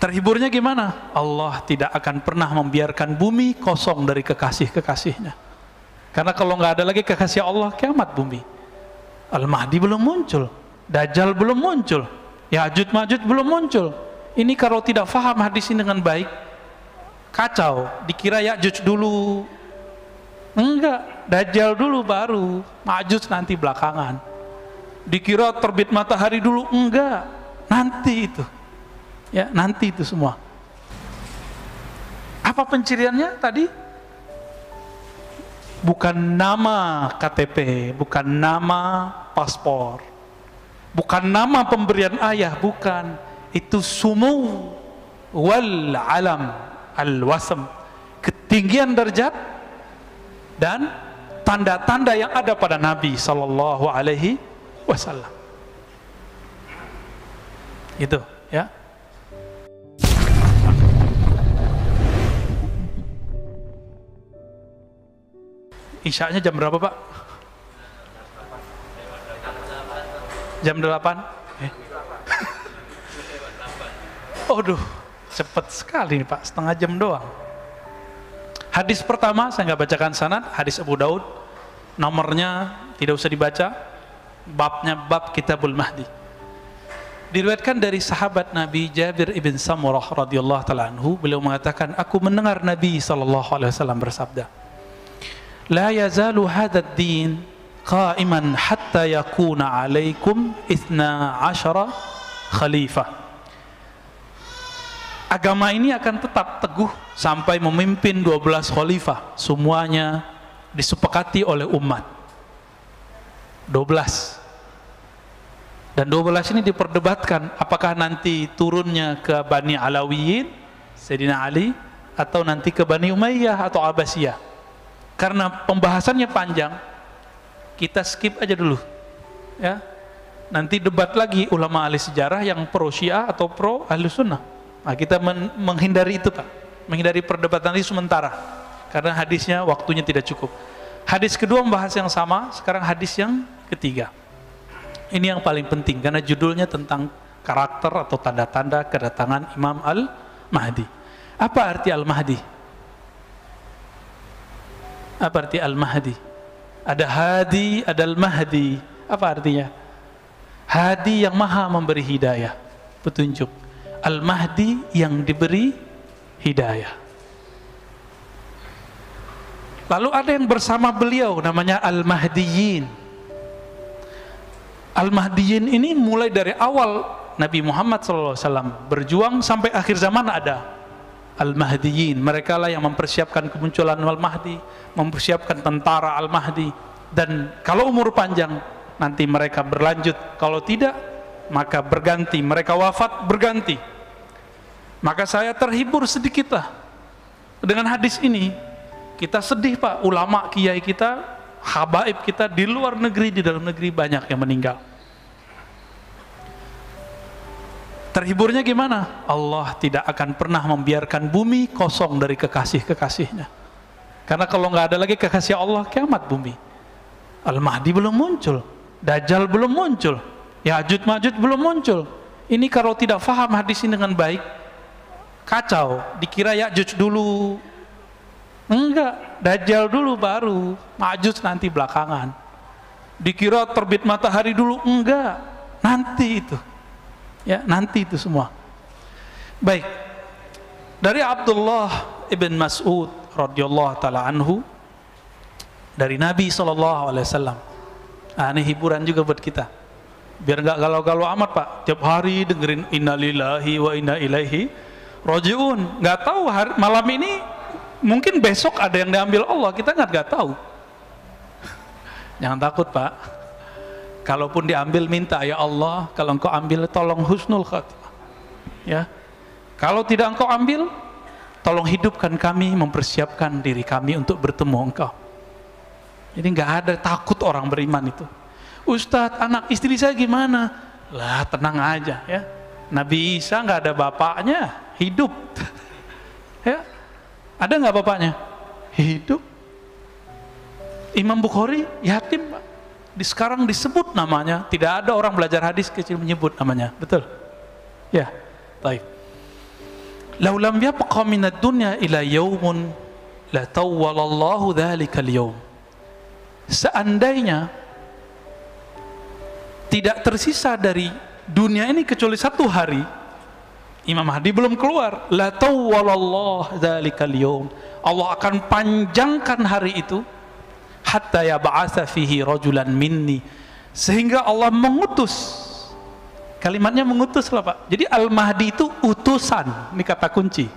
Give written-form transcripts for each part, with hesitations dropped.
Terhiburnya gimana? Allah tidak akan pernah membiarkan bumi kosong dari kekasih-kekasihnya. Karena kalau nggak ada lagi kekasih Allah, kiamat bumi. Al-Mahdi belum muncul, Dajjal belum muncul, Ya'juj Ma'juj belum muncul. Ini kalau tidak faham hadis ini dengan baik, kacau. Dikira Ya'juj dulu, enggak, Dajjal dulu baru, Ma'juj nanti belakangan. Dikira terbit matahari dulu, enggak, nanti itu. Ya, nanti itu semua. Apa penciriannya tadi? Bukan nama KTP, bukan nama paspor, bukan nama pemberian ayah, bukan. Itu sumu wal alam al-wasm, ketinggian derajat dan tanda-tanda yang ada pada Nabi sallallahu alaihi wasallam. Itu, ya. Isya'nya jam berapa, Pak? Jam 8? Aduh, cepat sekali nih Pak, setengah jam doang. Hadis pertama, saya nggak bacakan sanad, hadis Abu Daud, nomornya tidak usah dibaca, babnya bab Kitabul Mahdi. Diriwayatkan dari sahabat Nabi Jabir ibn Samurah radhiyallahu ta'ala anhu, beliau mengatakan, aku mendengar Nabi SAW bersabda, la yazalu hadha ad-din qa'iman hatta yakuna alaikum 12 khalifah. Agama ini akan tetap teguh sampai memimpin 12 khalifah, semuanya disepakati oleh umat. 12. Dan 12 ini diperdebatkan apakah nanti turunnya ke Bani Alawiyin, Sayyidina Ali, atau nanti ke Bani Umayyah atau Abbasiyah. Karena pembahasannya panjang, kita skip aja dulu, ya. Nanti debat lagi ulama ahli sejarah yang pro Syiah atau pro ahli sunnah. Nah, kita menghindari itu, Pak, menghindari perdebatan itu sementara, karena hadisnya waktunya tidak cukup. Hadis kedua membahas yang sama, sekarang hadis yang ketiga. Ini yang paling penting karena judulnya tentang karakter atau tanda-tanda kedatangan Imam Al-Mahdi. Apa arti Al-Mahdi? Apa arti Al-Mahdi? Ada Hadi, ada Al-Mahdi. Apa artinya? Hadi yang maha memberi hidayah, petunjuk. Al-Mahdi yang diberi hidayah. Lalu ada yang bersama beliau namanya Al-Mahdiyin. Al-Mahdiyin ini mulai dari awal Nabi Muhammad SAW berjuang sampai akhir zaman ada Al-Mahdiyin. Mereka lah yang mempersiapkan kemunculan Al-Mahdi, mempersiapkan tentara Al-Mahdi. Dan kalau umur panjang nanti mereka berlanjut, kalau tidak maka berganti, mereka wafat berganti. Maka saya terhibur sedikitlah dengan hadis ini. Kita sedih, Pak, ulama kiai kita, habaib kita di luar negeri, di dalam negeri banyak yang meninggal. Terhiburnya gimana? Allah tidak akan pernah membiarkan bumi kosong dari kekasih-kekasihnya. Karena kalau nggak ada lagi kekasih Allah, kiamat bumi. Al-Mahdi belum muncul, Dajjal belum muncul, Ya'juj Ma'juj belum muncul. Ini kalau tidak faham hadis ini dengan baik, kacau. Dikira Ya'juj dulu, enggak, Dajjal dulu baru, Ma'juj nanti belakangan. Dikira terbit matahari dulu, enggak, nanti itu. Ya, nanti itu semua. Baik. Dari Abdullah ibn Mas'ud radhiyallahu taala anhu, dari Nabi SAW. Nah, ini hiburan juga buat kita, biar nggak galau-galau amat, Pak. Tiap hari dengerin innalillahi wa inna ilaihi rajiun. Nggak tahu malam ini, mungkin besok ada yang diambil Allah, kita nggak tahu. Jangan takut, Pak. Kalaupun diambil, minta, ya Allah, kalau engkau ambil tolong husnul khatimah, ya. Kalau tidak engkau ambil, tolong hidupkan kami, mempersiapkan diri kami untuk bertemu engkau. Jadi nggak ada takut orang beriman itu. Ustadz, anak istri saya gimana? Lah, tenang aja, ya. Nabi Isa nggak ada bapaknya, hidup. Ya, ada nggak bapaknya? Hidup. Imam Bukhari yatim, Pak. Sekarang disebut namanya, tidak ada orang belajar hadis kecil menyebut namanya, betul? Ya, baik. "Lau lam yabqa minad dunya ila yaumun la tawwalallahu dzalikal yaum." Seandainya tidak tersisa dari dunia ini kecuali satu hari, Imam Mahdi belum keluar, la tawwalallahu dzalikal yaum, Allah akan panjangkan hari itu, hatta yab'atsa fihi rajulan minni, sehingga Allah mengutus. Kalimatnya mengutus lah Pak. Jadi Al-Mahdi itu utusan, ini kata kunci.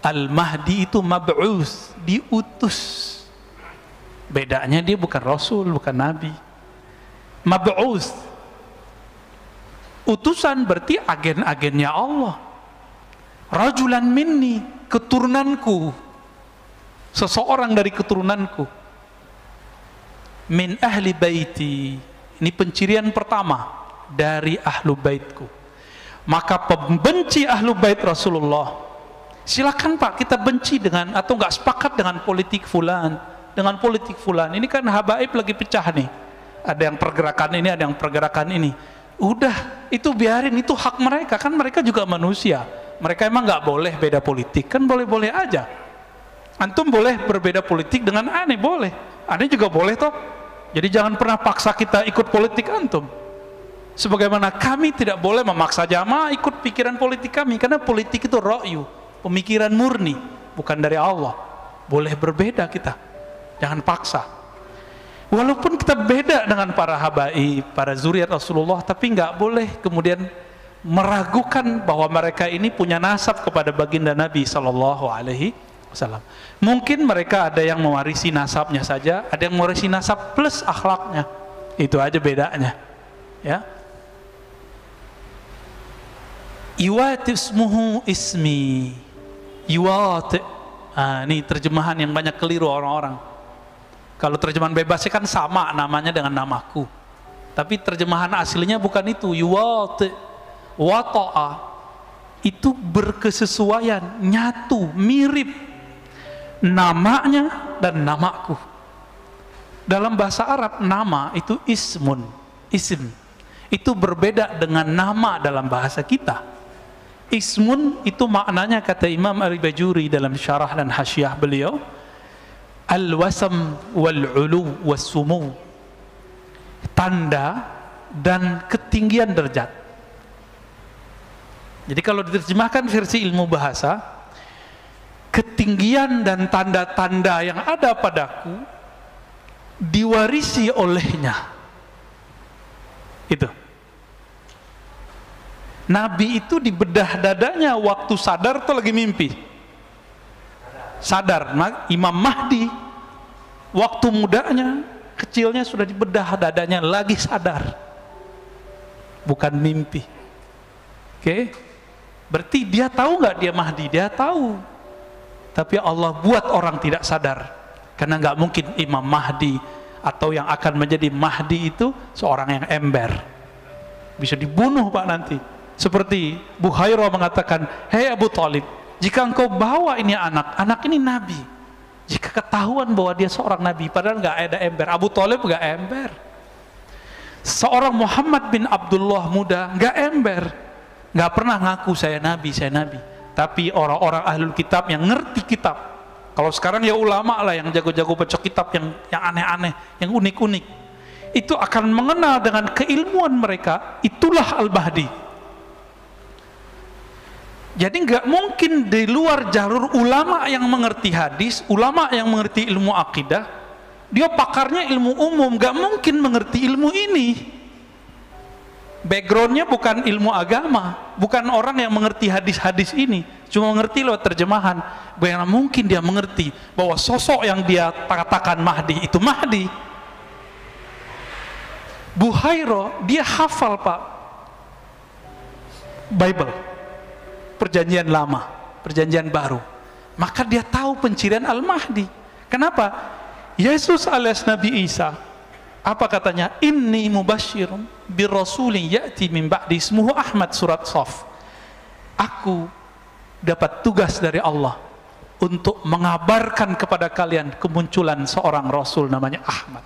Al-Mahdi itu mab'us, diutus. Bedanya dia bukan Rasul, bukan Nabi. Mab'us, utusan berarti agen-agennya Allah. Rajulan minni, keturunanku, seseorang dari keturunanku. Min ahli baiti, ini pencirian pertama, dari ahlu baitku. Maka pembenci ahlu bait Rasulullah, silakan Pak, kita benci dengan atau nggak sepakat dengan politik fulan, dengan politik fulan. Ini kan habaib lagi pecah nih. Ada yang pergerakan ini, ada yang pergerakan ini. Udah, itu biarin, itu hak mereka, kan mereka juga manusia. Mereka emang nggak boleh beda politik, kan boleh-boleh aja. Antum boleh berbeda politik dengan aneh, boleh. Aneh juga boleh toh. Jadi jangan pernah paksa kita ikut politik antum. Sebagaimana kami tidak boleh memaksa jamaah ikut pikiran politik kami, karena politik itu ra'yu, pemikiran murni, bukan dari Allah. Boleh berbeda kita, jangan paksa. Walaupun kita beda dengan para habaib, para zuriat Rasulullah, tapi nggak boleh kemudian meragukan bahwa mereka ini punya nasab kepada baginda Nabi Sallallahu Alaihi Wasallam. Mungkin mereka ada yang mewarisi nasabnya saja, ada yang mewarisi nasab plus akhlaknya. Itu aja bedanya. Ya. Iwati ismuhu ismi. Iwati. Ini terjemahan yang banyak keliru orang-orang. Kalau terjemahan bebasnya kan sama namanya dengan namaku. Tapi terjemahan aslinya bukan itu. Yuwati, wata'a, itu berkesesuaian, nyatu, mirip namanya dan namaku. Dalam bahasa Arab nama itu ismun, isim. Itu berbeda dengan nama dalam bahasa kita. Ismun itu maknanya, kata Imam Al-Bajuri dalam syarah dan hasyiah beliau, al-wasam wal-ulu was-sumu, tanda dan ketinggian derajat. Jadi kalau diterjemahkan versi ilmu bahasa, ketinggian dan tanda-tanda yang ada padaku diwarisi olehnya. Itu Nabi itu di bedah dadanya waktu sadar atau lagi mimpi? Sadar. Imam Mahdi waktu mudanya, kecilnya sudah dibedah dadanya, lagi sadar, bukan mimpi. Oke? Berarti dia tahu nggak dia Mahdi? Dia tahu, tapi Allah buat orang tidak sadar, karena nggak mungkin Imam Mahdi atau yang akan menjadi Mahdi itu seorang yang ember, bisa dibunuh Pak nanti. Seperti Buhairah mengatakan, hei Abu Talib, jika engkau bawa ini anak ini Nabi, jika ketahuan bahwa dia seorang Nabi, padahal nggak ada ember. Abu Talib nggak ember. Seorang Muhammad bin Abdullah muda nggak ember, nggak pernah ngaku saya Nabi. Tapi orang-orang ahlul kitab yang ngerti kitab, kalau sekarang ya ulama lah yang jago-jago baca kitab yang aneh-aneh, yang unik-unik, itu akan mengenal dengan keilmuan mereka, itulah Al-Mahdi. Jadi nggak mungkin di luar jalur ulama yang mengerti hadis, ulama yang mengerti ilmu akidah, dia pakarnya ilmu umum, nggak mungkin mengerti ilmu ini. Backgroundnya bukan ilmu agama, bukan orang yang mengerti hadis-hadis ini, cuma mengerti lewat terjemahan. Bagaimana mungkin dia mengerti bahwa sosok yang dia katakan Mahdi itu Mahdi? Buhairah dia hafal Pak Bible, Perjanjian Lama, Perjanjian Baru, maka dia tahu pencirian Al-Mahdi. Kenapa? Yesus alias Nabi Isa, apa katanya? Inni mubasyirun birrasulin ya'ti min ba'di ismuhu Ahmad, surat Shaf. Aku dapat tugas dari Allah untuk mengabarkan kepada kalian kemunculan seorang Rasul namanya Ahmad.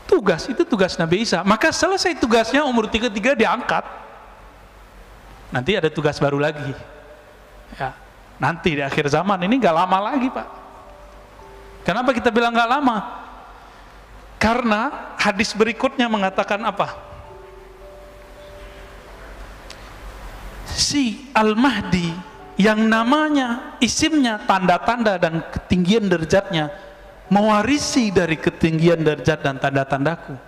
Tugas itu tugas Nabi Isa. Maka selesai tugasnya umur 33 diangkat. Nanti ada tugas baru lagi. Ya, nanti di akhir zaman ini nggak lama lagi, Pak. Kenapa kita bilang nggak lama? Karena hadis berikutnya mengatakan apa? Si Al-Mahdi yang namanya, isimnya, tanda-tanda dan ketinggian derajatnya mewarisi dari ketinggian derajat dan tanda-tandaku,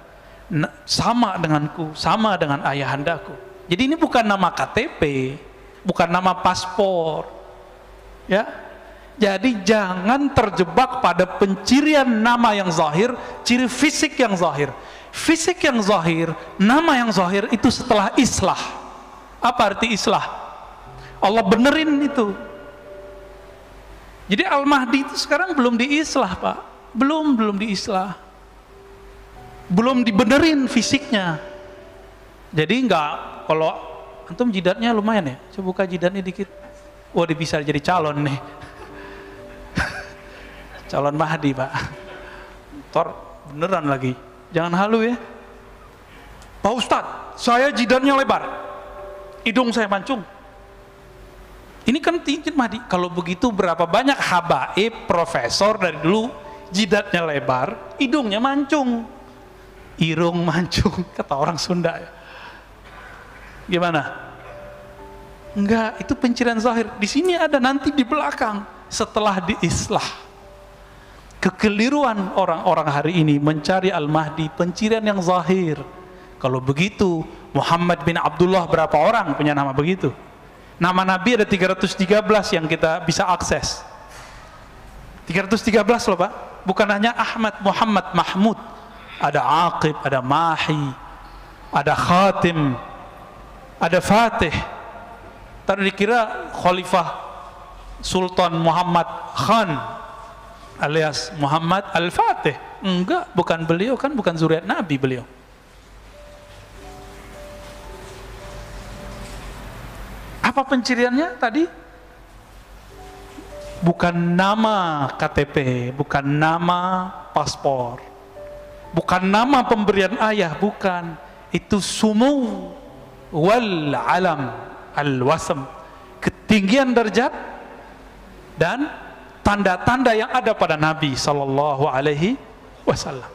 sama denganku, sama dengan ayahandaku. Jadi ini bukan nama KTP, bukan nama paspor, ya. Jadi jangan terjebak pada pencirian nama yang zahir, ciri fisik yang zahir. Fisik yang zahir, nama yang zahir itu setelah islah. Apa arti islah? Allah benerin itu. Jadi Al-Mahdi itu sekarang belum diislah, Pak. Belum diislah. Belum dibenerin fisiknya. Jadi enggak, kalau antum jidatnya lumayan ya. Coba buka jidatnya dikit. Wah, dia bisa jadi calon nih. Calon Mahdi, Pak. Tor beneran lagi. Jangan halu ya. Pak Ustadz, saya jidatnya lebar, hidung saya mancung. Ini kan tinggi Mahdi. Kalau begitu berapa banyak habaib, profesor dari dulu jidatnya lebar, hidungnya mancung. Irung mancung, kata orang Sunda ya. Gimana? Enggak, itu pencirian zahir. Di sini ada, nanti di belakang setelah diislah. Kekeliruan orang-orang hari ini mencari Al-Mahdi pencirian yang zahir. Kalau begitu Muhammad bin Abdullah berapa orang punya nama begitu? Nama Nabi ada 313 yang kita bisa akses. 313 loh, Pak. Bukan hanya Ahmad, Muhammad, Mahmud. Ada Aqib, ada Mahi, ada Khatim, ada Fatih. Tadi dikira Khalifah Sultan Muhammad Khan alias Muhammad Al-Fatih. Enggak, bukan beliau, kan bukan zuriat Nabi beliau. Apa penciriannya tadi? Bukan nama KTP, bukan nama paspor, bukan nama pemberian ayah, bukan. Itu sumu wal alam al-wasm, ketinggian derajat dan tanda-tanda yang ada pada Nabi Sallallahu Alaihi Wasallam.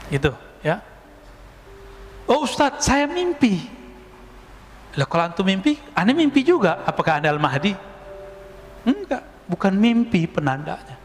Itu ya. Oh Ustadz, saya mimpi. Lah kalau antum mimpi, aneh mimpi juga. Apakah anda Al-Mahdi? Enggak, bukan mimpi penandanya.